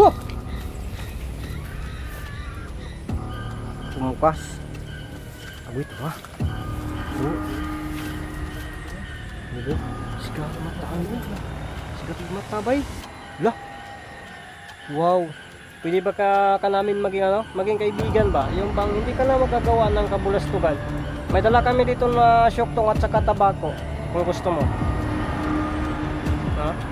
Huh! Pumukas. Agwit ha. Oh. Ano? Sigat mata ano? Sigat mata bay. Lah. Wow. Pwede ba ka namin maging ano? Maging kaibigan ba? Yung bang hindi ka na magagawa ng kabulastugan. May dala kami dito na syoktong at saka tabako. Kung gusto mo. Ha? Huh?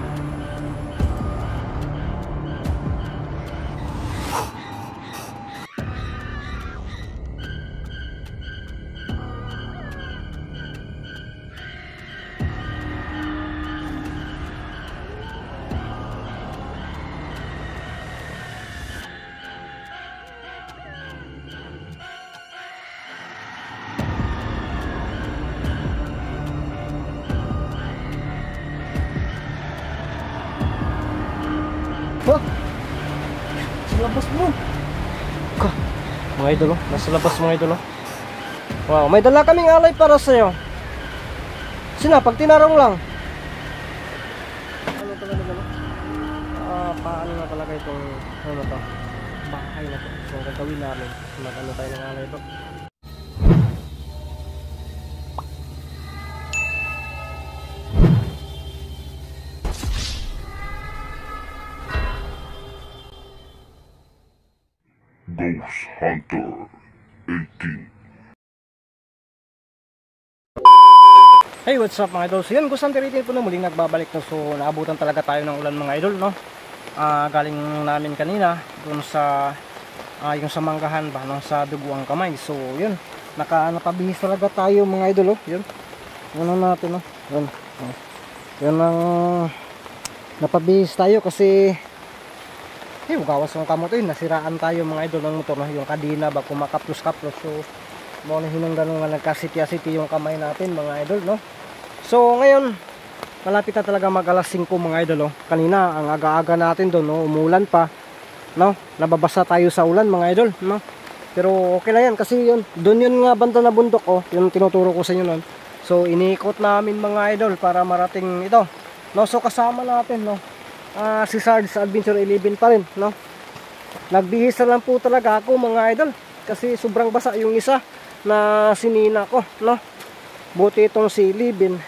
Sa labas mo. Mga idol, nasa labas mga idol. Wow, may dala kaming alay para sa iyo. Sina, pag tinarong lang. Ano talaga no? Paano na talaga itong ano to? Bahay na to. So, gagawin namin. Mag-ano tayo ng alay to. Ghost Hunter 18. Hey, what's up mga idol? So yun, Ghost Hunter 18 po na muling nagbabalik na. So naabutan talaga tayo ng ulan mga idol, no? Galing namin kanina doon sa yung sa manggahan ba, no? Sa Duguang Kamay. So yun, napabihis talaga tayo mga idol, oh. Yun. Ano natin, no? Yun. Yun ang napabihis tayo kasi gawas ng kamot yun, nasiraan tayo mga idol ng motor, no? Yung kadina ba kumakaplos-kaplos. So mo na hinungdan nga nagkasiti-asiti yung kamay natin mga idol, no? So ngayon malapit na talaga mag alas 5 mga idol, oh. Kanina ang aga-aga natin doon, no? Umulan pa, no? Nababasa tayo sa ulan mga idol, no? Pero okay lang yan kasi yun, doon yun nga banda na bundok, oh, yung tinuturo ko sa inyo noon. So iniikot namin mga idol para marating ito, no? So kasama natin, no? Si Sarge sa Adventure 11 pa rin, no? Nagbihis na lang po talaga ako mga idol kasi sobrang basa yung isa na sinina ko, no? Buti itong si Libin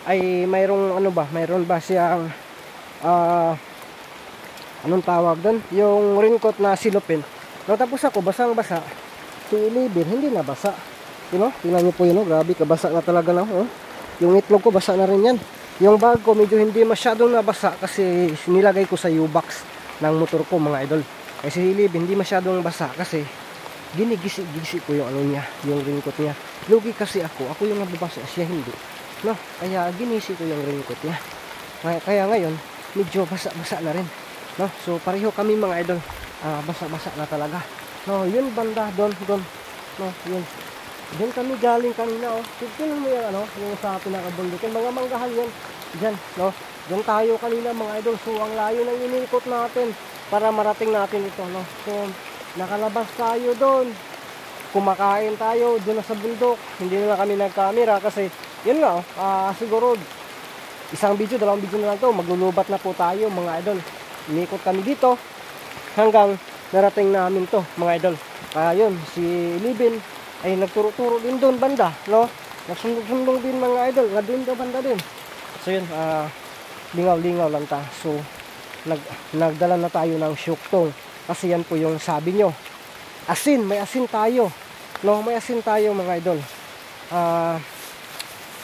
ay mayroong ano ba, mayroon ba siyang anong tawag doon, yung raincoat na silupin, no? Tapos ako basang basa, si Libin hindi na basa, you know? Tingnan nyo po yun, no? Grabe, kabasa na talaga na, oh. Yung itlog ko basa na rin yan. Yung bag ko medyo hindi masyadong nabasa kasi nilagay ko sa U-box ng motor ko mga idol. Kasi si Lib hindi masyadong basa kasi ginigisi ko yung ano niya, yung raincoat niya. Lugi kasi ako yung nababasa, siya hindi, no? Kaya ginisi ko yung raincoat niya. Kaya ngayon medyo basa-basa na rin, no? So pareho kami mga idol, basa-basa na talaga, no? Yun banda doon, no? Yun. Diyan kami galing kanina, oh. Tignan mo yung ano, yung sa pinakabundukin, mga manggahan yan. Diyan, no? Diyan tayo kanina mga idol. So ang layo ng inikot natin para marating natin ito, no? So nakalabas tayo doon. Kumakain tayo doon sa bundok. Hindi na kami nag-camera kasi yun nga, siguro isang video, dalawang video na lang to. Maglulubat na po tayo mga idol. Inikot kami dito hanggang narating namin to mga idol. Kaya yun, si Libin ay nagturo-turo din doon banda, no? Nagsundong din mga idol, nga din daw banda din. So yun, lingaw-lingaw lang ta. So nagdala na tayo ng syoktong kasi yan po yung sabi nyo, asin, may asin tayo, no? May asin tayo mga idol.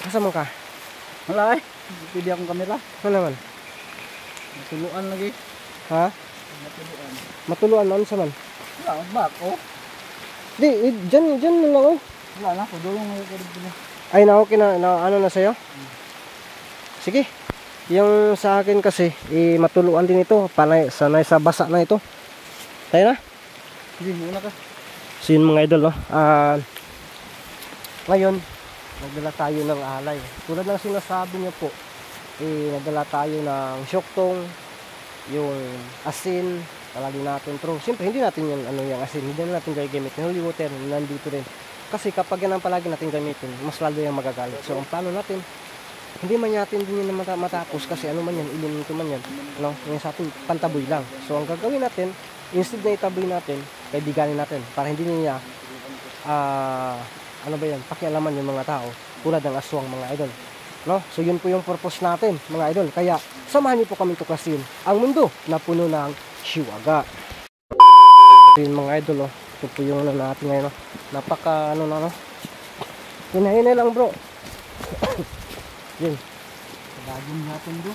Kasama ka? Wala eh, pwede akong kamera. Ano naman? Matuluan lagi. Ha? Matuluan. Matuluan, ano sa man? Wala, bako. Di, dyan na lang, oh. Wala na, kudulong mo ko dito. Ay, okay na, ano na sa'yo? Sige. Yung sa akin kasi, matuluan din ito. Sanay sa basa na ito. Tayo na? Hindi, muna ka. So yun mga idol, no? Ngayon, nagdala tayo ng alay. Tulad ng sinasabi niyo po, nagdala tayo ng syoktong, yung asin, palagi natin true. Siyempre hindi natin yung asin, hindi na natin gagamitin. Holy water nandito rin. Kasi kapag yan ang palagi natin gamitin, mas lalo yung magagalit. So ang plano natin, hindi man natin din yun matapos kasi ano man yan, ilimito man yan. No? Yung sa atin, pantaboy lang. So, ang gagawin natin, instead na itaboy natin, kaibiganin natin para hindi niya, ano ba yan, pakialaman yung mga tao tulad ng aswang mga idol. No? So, yun po yung purpose natin mga idol. Kaya, samahan niyo po kami tuklasin ang mundo na puno ng Shiwaga. Yun mga idol, oh. Ito po yung ano natin ngayon, oh. Napaka, ano na, no? Hinahinay lang bro. Yun. Bagong hapon bro.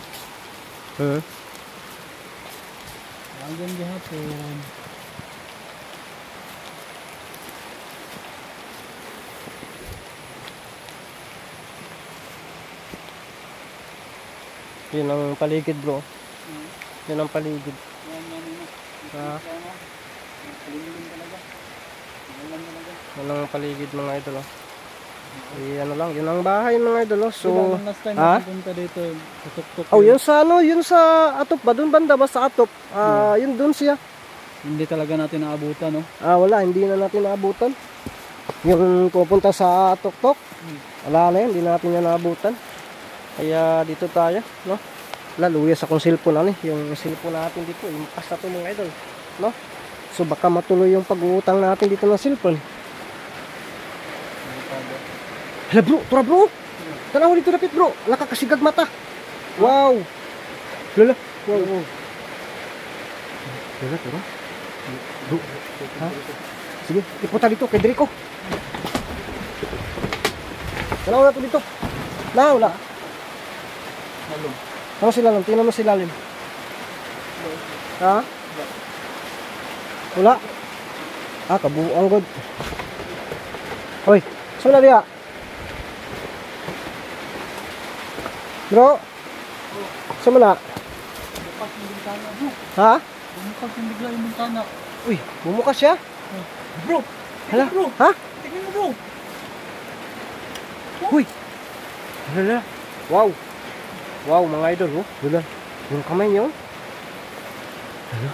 Bagong hapon. Yun ang paligid bro. Yun ang paligid. Yan. Yun ang paligid mga idol, oh. Ano lang, yun ang bahay mga idol, oh. So, last time ha? punta dito, tutok-tok. oh, yun sa ano, yun sa Atop ba? Doon banda ba sa Atop? Yun doon siya. Hindi talaga natin naabutan, no? Wala, hindi na natin naabutan. Yung pupunta sa Tok-Tok, wala na yun, hindi natin yan naabutan. Kaya dito tayo, no? Laluya sa kung cellphone ano, yung cellphone natin dito, yung pas na ito mga idol, no? So baka matuloy yung pag-uutang natin dito ng cellphone. Hala bro, tura bro. Tanaw dito dapit bro, nakakasigag mata. Wow. Lala, wow. Lala, tura. Bro, ha? Sige, ipunta dito kay Drico. Tanaw na to dito. Wala. Ano sila lang? Tingnan mo sila lim. Ha? Wala. Kabuang god. Hoy, saan na diya? Bro? Saan mo na? Bukas yung bintana, bro. Ha? Bumukas yung bigla yung bintana. Uy, bumukas siya? Bro! Hala, bro! ha? Tingnan mo, bro! Uy! Hala, wow! Wow, mga idol, oh. Hala, yung kamay niyo. Hala.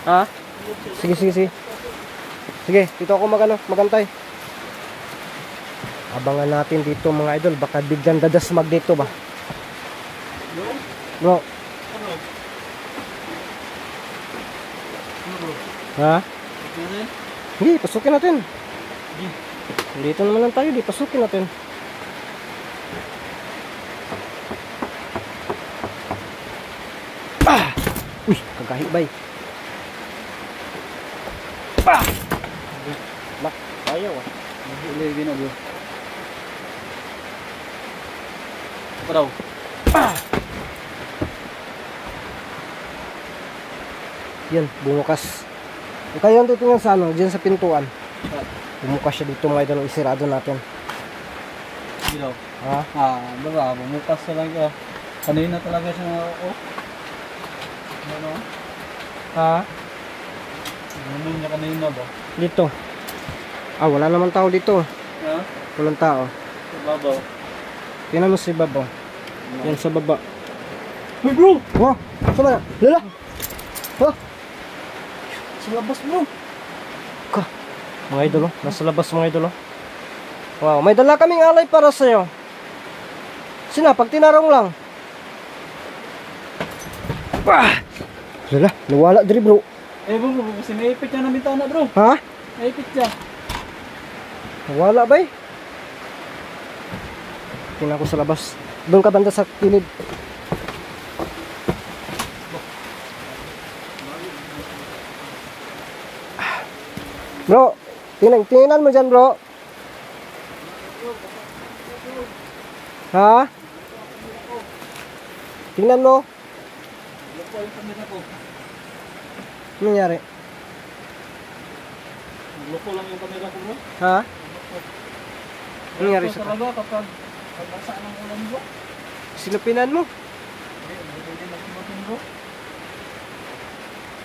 Ha? Sige. Sige, dito ako magantay. Abangan natin dito mga idol, baka biglang dadasmag dito ba? Bro. Ha? Hindi, pasukin natin. Dito naman lang tayo, pasukin natin. Uy, kagahibay. Bak, ayaw ah. Lagi na, bro. Apa daw? Yan, bumukas. Kaya yung titingnan sa ano, dyan sa pintuan. Bumukas siya dito mga idol, isirado natin. Hindi daw. Ha? Diba, bumukas talaga. Kanina talaga siya ano? Ha? Ano niya kanina ba? Dito. Wala naman tao dito. Ha? Walang tao. Sa babaw. Tingnan mo si Babo. Yan sa baba. Hey bro! Wow! Sama na? Lala! Ha? Sa labas bro! Mga idol, nasa labas mga idol. Wow, may dala kaming alay para sa'yo. Pag tinarong lang. Lala, nawala diri bro. Bro, kasi naipit niya na bintana bro. Ha? Naipit siya. Nawala ba eh? Tingnan ko sa labas. Doon ka banda sa kilid. Bro, tingnan mo dyan bro. Ha? Tingnan mo. Loko yung kamera ko. Ano nangyari? Loko lang yung kamera ko bro. Ha? Ano nangyari Loko sa talaga kapag pagbasa ng ulan bro. sinupinan mo? Hindi pwede magsimutin bro.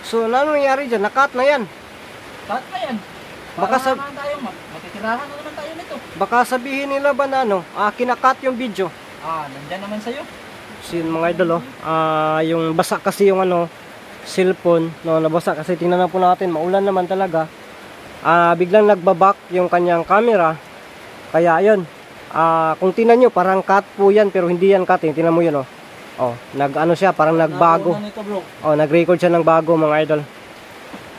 So, ano nangyari dyan? Nakat na yan. Cut na yan. Baka Para sab- naman tayo, matitirahan na naman tayo nito. Baka sabihin nila ba na ano, kinakat yung video. Nandyan naman sa'yo. So yun mga idol, yung basa kasi yung ano, cellphone, no, nabasa kasi tingnan na po natin, maulan naman talaga. biglang nagbabak yung kanyang camera. Kaya yun, kung tinan nyo, parang cut po yan, pero hindi yan cut, tinan mo yun, oh. Oh, nag-ano siya, parang nagbago. Oh, nag-record siya ng bago, mga idol.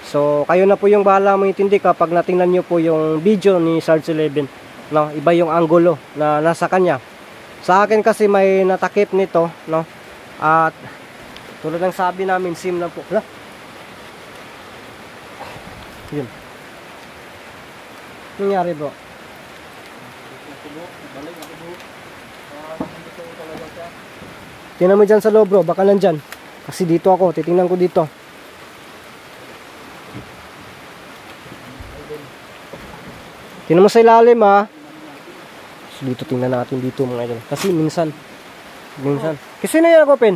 So, kayo na po yung bahala mo intindi kapag natingnan nyo po yung video ni Sarge 11. No, iba yung angulo na nasa kanya. Sa akin kasi may natakip nito, no? At tulad ng sabi namin, sim lang po. Hala. Yun. Nangyari, bro? Tingnan mo dyan sa loob, bro. Baka nandyan. Kasi dito ako. Titingnan ko dito. Tingnan mo sa ilalim, ha. So, dito tingnan natin dito, mga idol. Kasi minsan. Kasi sino yung nag-open?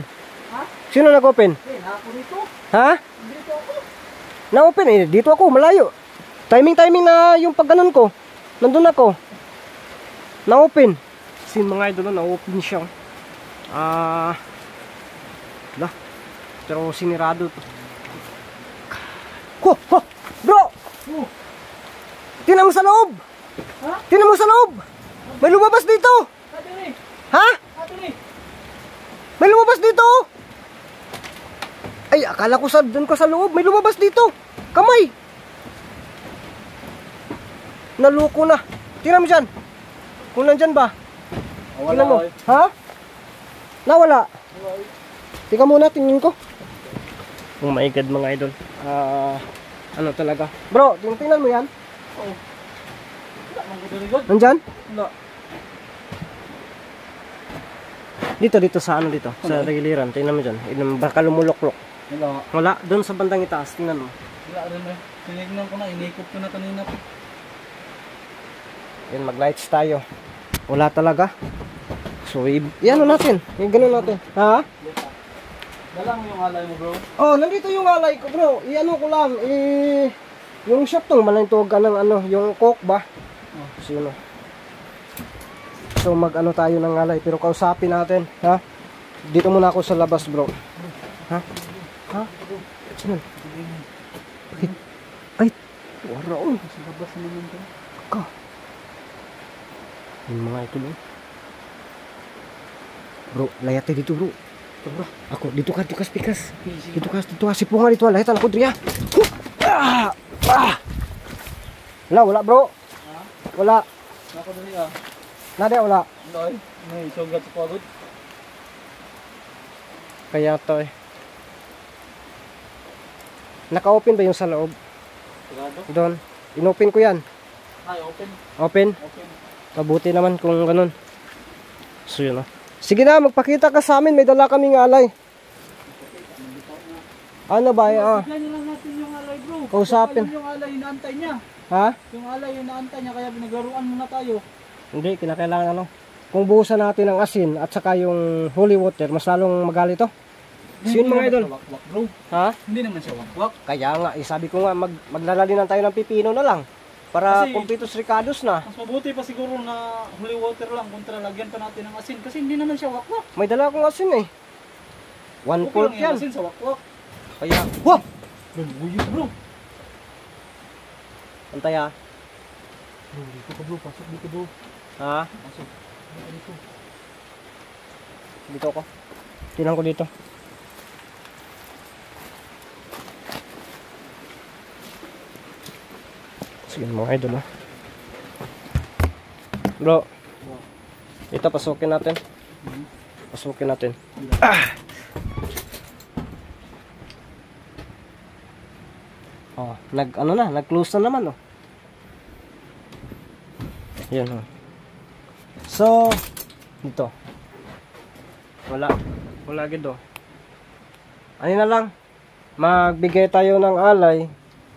Ha? Sino nag-open? Ako dito. Ha? Dito ako. Na-open eh. Dito ako. Malayo. Timing na yung pag ganun ko. Nandun ako. Na-open. Kasi mga idol, na-open siya. Pero sinirado. Bro! Tingnan mo sa loob! Ha? Tingnan mo sa loob! May lumabas dito! Atiri. Ha? Atiri. May lumabas dito! Ay, akala ko doon ko sa loob. May lumabas dito! Kamay! Naluko na. Tingnan mo dyan. Kung nandyan ba? Tingnan mo. Ha? Nawala. Tika muna, tingin ko. Oh my God, mga idol. Ano talaga? Bro, tingnan mo yan. Oo. Wala mong gudurigod. Nandyan? Wala. Dito sa ano dito? Sa tagiliran. Tingnan mo dyan. Baka lumulok-lok. Wala. Wala. Doon sa bandang itaas. Tingnan mo. Wala rin eh. Tinignan ko na. Inikot ko na kanina. Yan, mag-lights tayo. Wala talaga. So, yan natin. Yung ganun natin. Ha? Dala mo yung alay mo, bro. Oh, nandito yung alay ko, bro. I-ano ko lang. Yung shop tong malintog ka ng ano, yung coke ba? Oh. Sino? So, mag-ano tayo ng alay. Pero kausapin natin. Ha? Dito muna ako sa labas, bro. Ha? Ha? Sino? Ay! Waraon. Sa labas naman ito. Ka. Yung mga ito, bro. Bro, layat tayo dito, bro. Bro, ako, dito ka spikas. Dito ka, sipungan dito, layatan ako, Dria. Wala, bro. Ha? Wala. Ako dali ah. Nada, wala. Wala eh. May sugat sa pagod. Kaya to eh. Naka-open ba yung sa loob? Sigado? Doon. Inopen ko yan. Ay, open. Open? Open. Mabuti naman kung ganun. So yun oh. Sige na, magpakita ka sa amin. May dala kaming alay. Ano ba? Bigyan nyo lang natin yung alay, bro. Kausapin. Yung alay, inaantay niya. Ha? Yung alay, inaantay niya. Kaya pinaglaruan muna tayo. Hindi, kinakailangan ano. Kung buhusan natin ng asin at saka yung holy water, mas lalong magalit to. So yun, mga idol. Wakwak, bro. Ha? Hindi naman siya wakwak. Kaya nga, sabi ko nga, maglalalinan tayo ng pipino na lang. Para Kasi- kumpitos ricados na. Mas mabuti pa siguro na holy water lang kontra lagyan pa natin ng asin. Kasi hindi naman siya wakwak. May dala akong asin eh. Okay 1/4 lang yung yan. asin sa wakwak. Kaya, wah! Buyog, bro. Antay ha. Bro, dito ka, bro. Pasok dito, bro. Ha? Pasok. Dito. Dito ako. Tinan ko dito. Sige mga idol ha. Bro. Ito pasukin natin. Pasukin natin. Oh, nag-close na naman oh. Yan oh. So, dito. Wala agad oh. Ano na lang, magbigay tayo ng alay.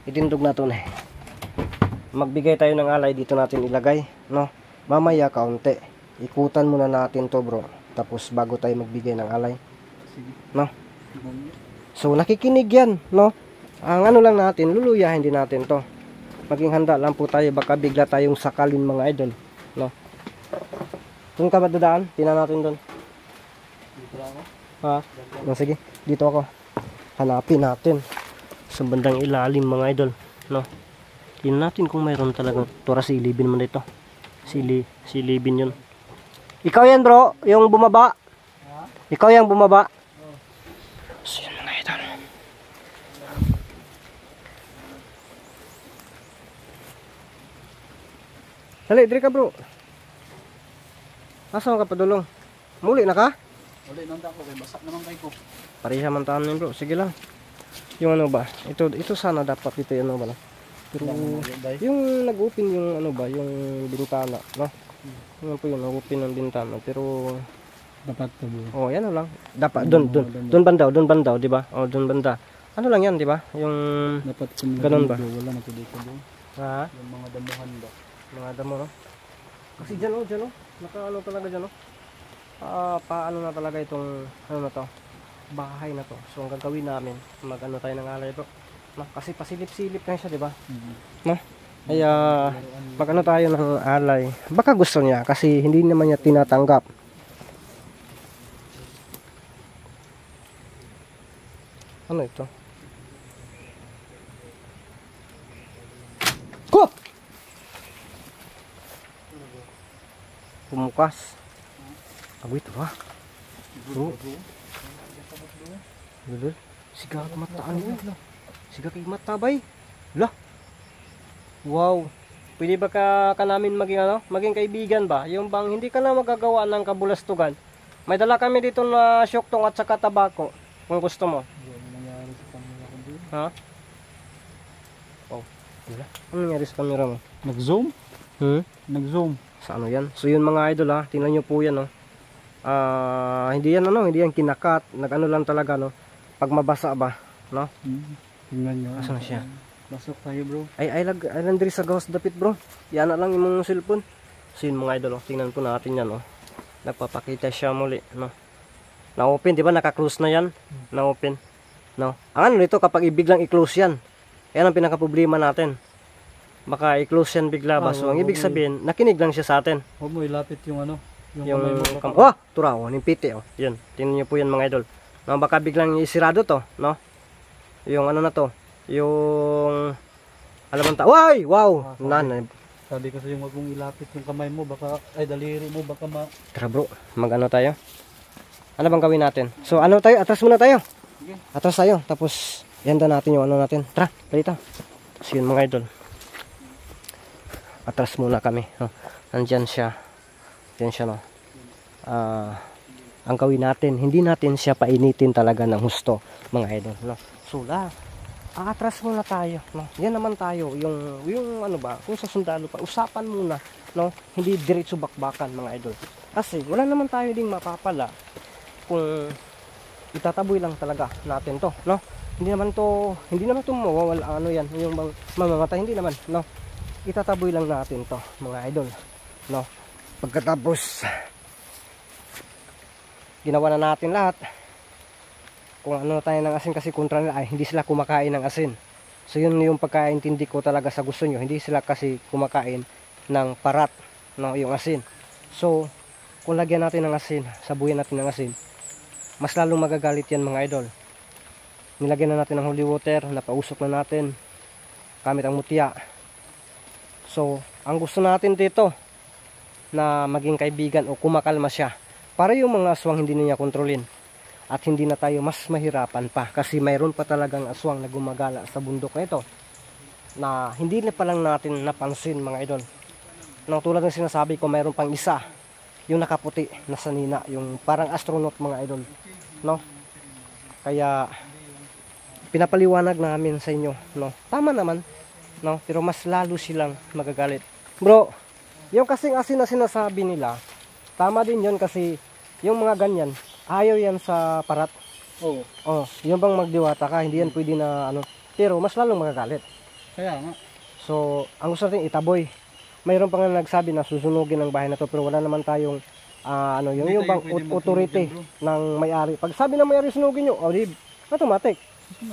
Itindog na to na eh. Magbigay tayo ng alay, dito natin ilagay, no? Mamaya kaunti. Ikutan muna natin to, bro. Tapos bago tayo magbigay ng alay. No? So, nakikinig yan, no? Ang ano lang natin, luluyahin din natin to. Maging handa lang po tayo, baka bigla tayong sakalin mga idol, no? Doon ka ba dadaan? Tingnan natin doon. Dito lang ako. Ha? No, sige, dito ako. Hanapin natin sa bandang ilalim mga idol, no? Tingnan natin kung mayroon talagang tura si Ilibin man dito. Si Ilibin yun. Ikaw yan bro, yung bumaba. Ikaw yung bumaba. So yun mga idol. Dali, diri ka bro. Asa ka padulong? Muli na ka? Wala nang ako kay basa naman kay ko. Pareha man taon bro. Sige lang. Yung ano ba? Ito sana dapat ito yung ano ba? Pero yung nag-open yung ano ba, yung bintana, no? Yung po yung nag-open ng bintana, pero Dapat to bro. oh, yan lang. Dapat doon banda, di ba? Oh, doon banda. Ano lang yan, di ba? Yung Dapat ganun ba? Wala na to dito bro. ha? Yung mga damuhan ba. Mga damo, no? Kasi dyan, oh. Naka-ano talaga dyan, oh. Paano na talaga itong, ano na to? Bahay na to. So, ang gagawin namin, mag-ano tayo ng alay, bro. No? Kasi pasilip-silip na siya, di ba? No? Kaya, mag-ano tayo ng alay. Baka gusto niya, kasi hindi naman niya tinatanggap. Ano ito? Ko! Pumukas. Agwit ba? Oh. Lulul. Siga mataan mo. Siga kay mata bay. Lah. Wow. Pwede ba ka namin maging ano? Maging kaibigan ba? Yung bang hindi ka na magagawa ng kabulastugan. May dala kami dito na syoktong at saka tabako. Kung gusto mo. Ha? Oh. Wala. Ano nangyari sa camera mo? Nag-zoom? Nag-zoom. Sa ano yan? So yun mga idol ha. Tingnan nyo po yan oh. Hindi yan ano, hindi yan kinakat. Nag-ano lang talaga no. Pag mabasa ba, no? Tingnan nyo. Asan na siya? Pasok tayo bro. Ay lang diri sa gawas dapit bro. Yan na lang imong cellphone. So yun mga idol oh. Tingnan po natin yan oh. Nagpapakita siya muli no. Na-open, di ba? Naka-close na yan. Na-open. No. Ang ano nito kapag ibiglang i-close yan. Yan ang pinaka-problema natin. Baka i-close yan bigla ba. So ang ibig sabihin, nakinig lang siya sa atin. Huwag mo ilapit yung ano. Yung kamay mo. oh, tura oh, yung piti oh. Yun. Tingnan niyo po yan mga idol. No, baka biglang isirado to, no? Yung ano na to. Yung alam ta. Wow! Wow! Sabi kasi yung wag mong ilapit yung kamay mo. Baka, ay daliri mo. Baka Tara bro, mag-ano tayo? Ano bang gawin natin? So ano tayo? Atras muna tayo. Sige. Atras tayo. Tapos, yanda natin yung ano natin. Tara, dito. So yun mga idol. Atras muna kami. No? Nandyan siya. Yan siya no. Ang gawin natin, hindi natin siya painitin talaga ng husto mga idol. No? So atras muna tayo. No? Yan naman tayo. Yung ano ba, kung sa sundalo pa, usapan muna. No? Hindi diretso bakbakan mga idol. Kasi wala naman tayo ding mapapala kung itataboy lang talaga natin to, no? Hindi naman to mawawala ano yan, yung bang mamamatay, hindi naman, no? Itataboy lang natin to, mga idol, no? Pagkatapos ginawa na natin lahat, kung ano na tayo ng asin kasi kontra nila ay hindi sila kumakain ng asin. So yun yung pagkaintindi ko talaga sa gusto nyo, hindi sila kasi kumakain ng parat, no? Yung asin. So kung lagyan natin ng asin, sabuyan natin ng asin, mas lalong magagalit yan mga idol. Nilagyan na natin ng holy water, napausok na natin gamit ang mutya. So ang gusto natin dito na maging kaibigan o kumakalma siya para yung mga aswang hindi niya kontrolin at hindi na tayo mas mahirapan pa, kasi mayroon pa talagang aswang na gumagala sa bundok na ito na hindi na pa lang natin napansin mga idol. Nang tulad ng sinasabi ko, mayroon pang isa, yung nakaputi na sanina, yung parang astronaut mga idol, no? Kaya pinapaliwanag namin sa inyo, no? Tama naman, no? Pero mas lalo silang magagalit. Bro, yung kasing asin na sinasabi nila, tama din yun kasi yung mga ganyan, ayaw yan sa parat. Oo. Oh, yung bang magdiwata ka, hindi yan pwede na ano, pero mas lalong magagalit. Kaya nga. So, ang gusto natin itaboy. Mayroon pa nga nagsabi na susunugin ang bahay na to, pero wala naman tayong ano, yung bang authority ng may-ari. Pag sabi ng may-ari sunugin nyo, oh, di, automatic,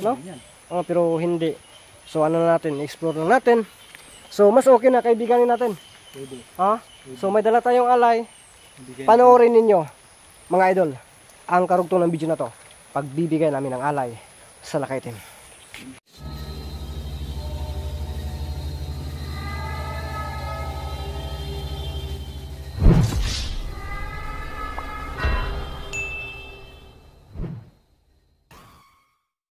no? Oh, pero hindi. So ano na natin, explore na natin. So mas okay na kaibiganin natin. Pwede. Ha? So may dala tayong alay. Panoorin ninyo mga idol ang karugtong ng video na to. Pagbibigay namin ng alay sa Lakay Team.